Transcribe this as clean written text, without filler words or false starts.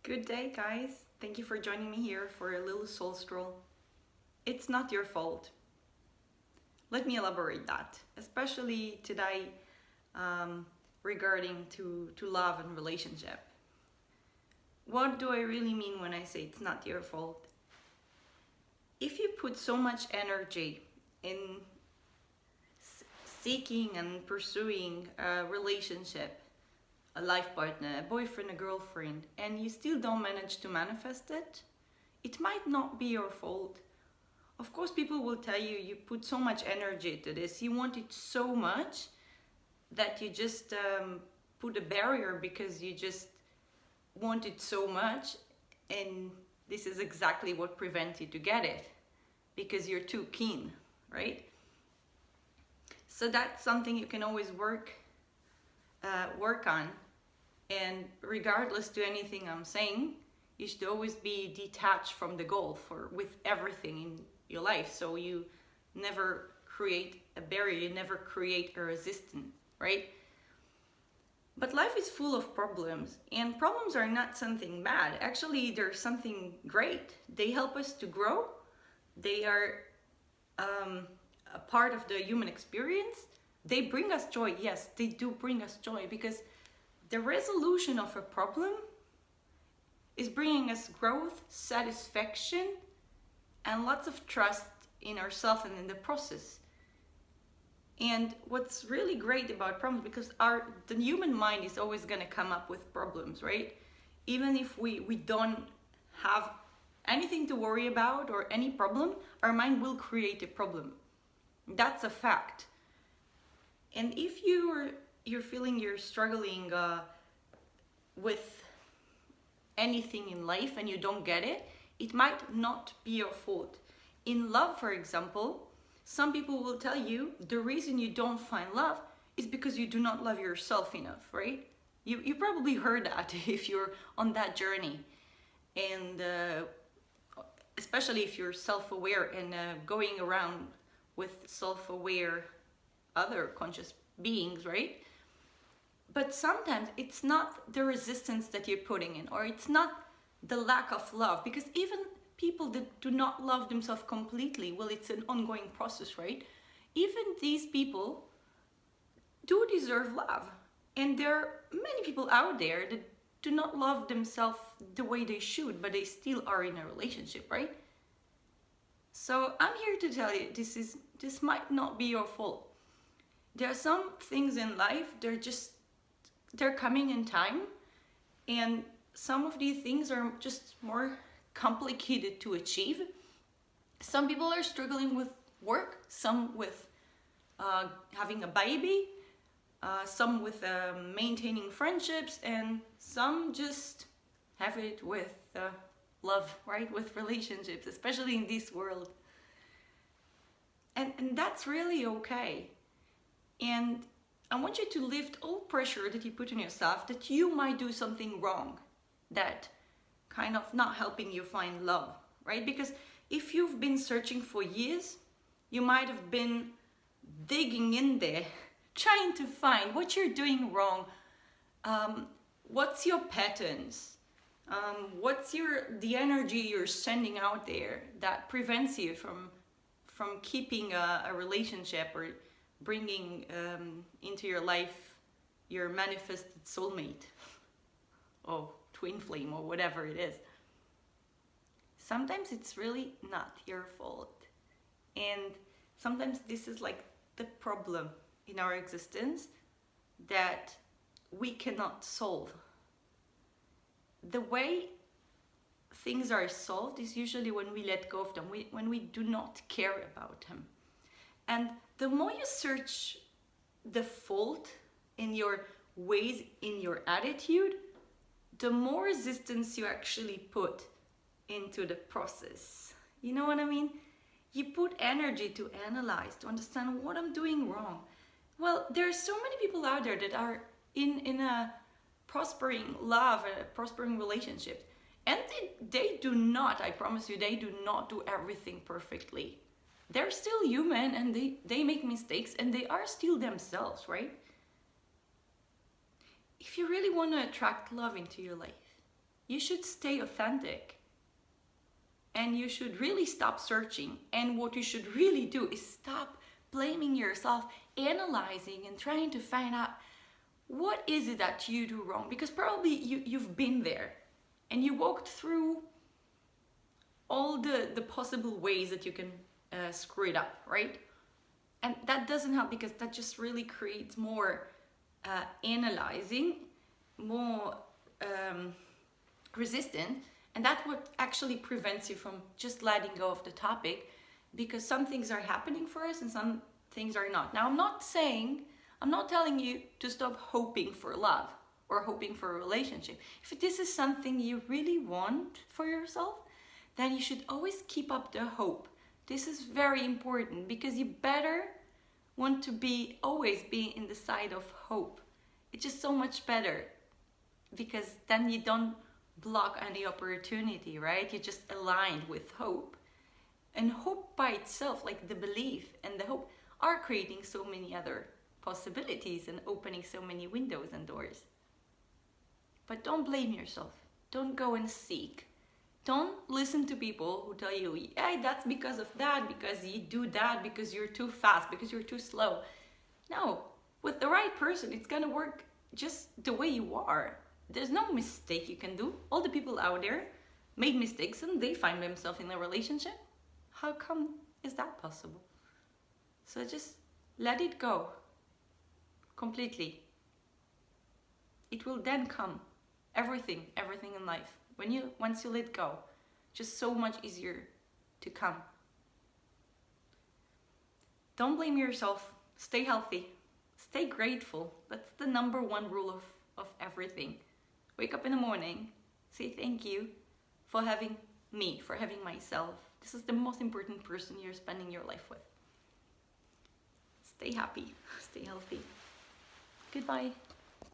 Good day, guys. Thank you for joining me here for a little soul stroll. It's not your fault. Let me elaborate that, especially today regarding to love and relationship. What do I really mean when I say it's not your fault? If you put so much energy in seeking and pursuing a relationship, a life partner, a boyfriend, a girlfriend, and you still don't manage to manifest it, it might not be your fault. Of course, people will tell you you put so much energy to this, you want it so much that you just put a barrier because you just want it so much, and this is exactly what prevents you to get it because you're too keen, right? So that's something you can always work on. And regardless to anything I'm saying, you should always be detached from the goal with everything in your life. So you never create a barrier, you never create a resistance, right? But life is full of problems, and problems are not something bad. Actually, they're something great. They help us to grow. They are a part of the human experience. They bring us joy. Yes, they do bring us joy, because the resolution of a problem is bringing us growth, satisfaction, and lots of trust in ourselves and in the process. And what's really great about problems, because the human mind is always going to come up with problems, right? Even if we don't have anything to worry about or any problem, our mind will create a problem. That's a fact. And if you're feeling you're struggling with anything in life and you don't get it, it might not be your fault. In love, for example, some people will tell you the reason you don't find love is because you do not love yourself enough, right? You probably heard that if you're on that journey. And especially if you're self-aware and going around with self-aware other conscious beings, right? But sometimes it's not the resistance that you're putting in, or it's not the lack of love, because even people that do not love themselves completely, well, it's an ongoing process, right? Even these people do deserve love. And there are many people out there that do not love themselves the way they should, but they still are in a relationship, right? So I'm here to tell you, this might not be your fault. There are some things in life, they're coming in time, and some of these things are just more complicated to achieve. Some people are struggling with work, some with having a baby, some with maintaining friendships, and some just have it with love, right? With relationships, especially in this world. And that's really okay. And I want you to lift all pressure that you put on yourself that you might do something wrong, that kind of not helping you find love, right? Because if you've been searching for years, you might have been digging in there, trying to find what you're doing wrong, what's your patterns, what's the energy you're sending out there that prevents you from keeping a relationship or bringing into your life your manifested soulmate, or twin flame, or whatever it is. Sometimes it's really not your fault. And sometimes this is like the problem in our existence that we cannot solve. The way things are solved is usually when we let go of them, when we do not care about them. And the more you search the fault in your ways, in your attitude, the more resistance you actually put into the process. You know what I mean? You put energy to analyze, to understand what I'm doing wrong. Well, there are so many people out there that are in a prospering love, a prospering relationship. And they do not, I promise you, they do not do everything perfectly. They're still human, and they make mistakes, and they are still themselves, right? If you really want to attract love into your life, You should stay authentic. And you should really stop searching. And what you should really do is stop blaming yourself, analyzing and trying to find out what is it that you do wrong. Because probably you've been there and you walked through all the possible ways that you can screw it up, right? And that doesn't help, because that just really creates more analyzing, more resistant. And that's what actually prevents you from just letting go of the topic, because some things are happening for us and some things are not. Now, I'm not telling you to stop hoping for love or hoping for a relationship. If this is something you really want for yourself, then you should always keep up the hope. This is very important, because you better want to always be in the side of hope. It's just so much better, because then you don't block any opportunity, right? You're just aligned with hope. And hope by itself, like the belief and the hope, are creating so many other possibilities and opening so many windows and doors. But don't blame yourself. Don't go and seek. Don't listen to people who tell you, hey, that's because of that, because you do that, because you're too fast, because you're too slow. No, with the right person, it's gonna work just the way you are. There's no mistake you can do. All the people out there made mistakes and they find themselves in a relationship. How come is that possible? So just let it go completely. It will then come. Everything in life. Once you let go, just so much easier to come. Don't blame yourself. Stay healthy. Stay grateful. That's the number one rule of everything. Wake up in the morning, say thank you for having me, for having myself. This is the most important person you're spending your life with. Stay happy, stay healthy. Goodbye.